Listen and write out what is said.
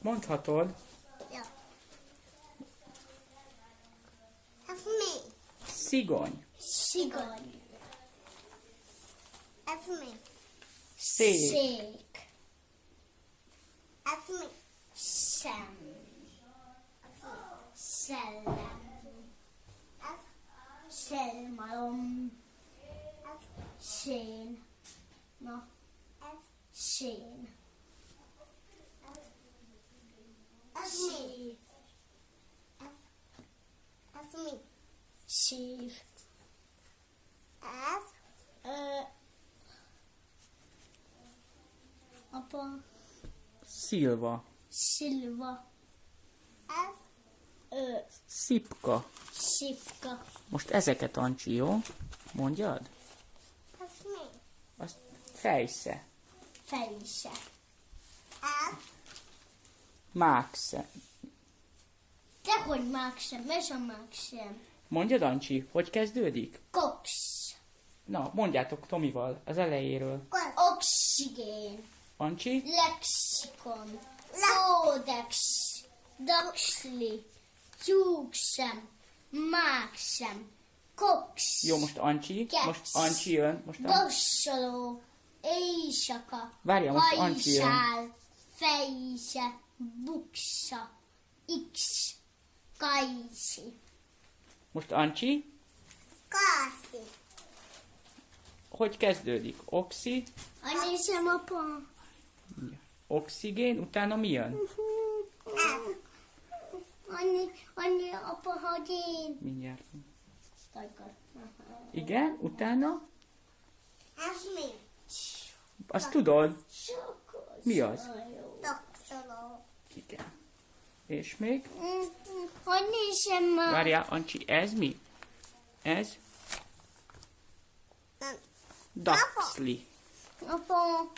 Mondhatod. Ja. Ez mi? Szigony. Szigony. Ez mi? Szék. Szék. Ez mi? Sem. Szellem. Szelmalom. Sén. Na. Sén. Ez mi? Ez mi? Sív. Ez? Apa. Szilva. Szilva. Ez? Szipka. Szipka. Most ezeket, Ancsi, jó? Mondjad? Ez mi? Azt fejsze. Fejse. Ez? Máksze. Dehogy mágsem, ez a mágsem. Mondjad, Ancsi, hogy kezdődik? Cox. Na, mondjátok Tomival az elejéről. Oxigén. Ancsi? Lexikon. Kódex. Daxli. Tyúkszem. Mágsem. Cox. Jó, most Ancsi. Kec. Most Ancsi jön. Bassoló. Éjszaka. Várjál, most Ancsi jön. Hajsál. Fejse. Buksa. X. Kajsi. Most Ancsi. Kászi. Hogy kezdődik? Oxi. Anyészem, apa. Oxigén, utána mi jön? Annyi, apa, hogy én. Mindjárt. Tajkar. Igen, utána? Ez mi? Azt tudod? Mi az? Taxoló. Igen. És még? Hogy nézem már? Várjál, Ancsi, ez mi? Ez? Daxli. Apa.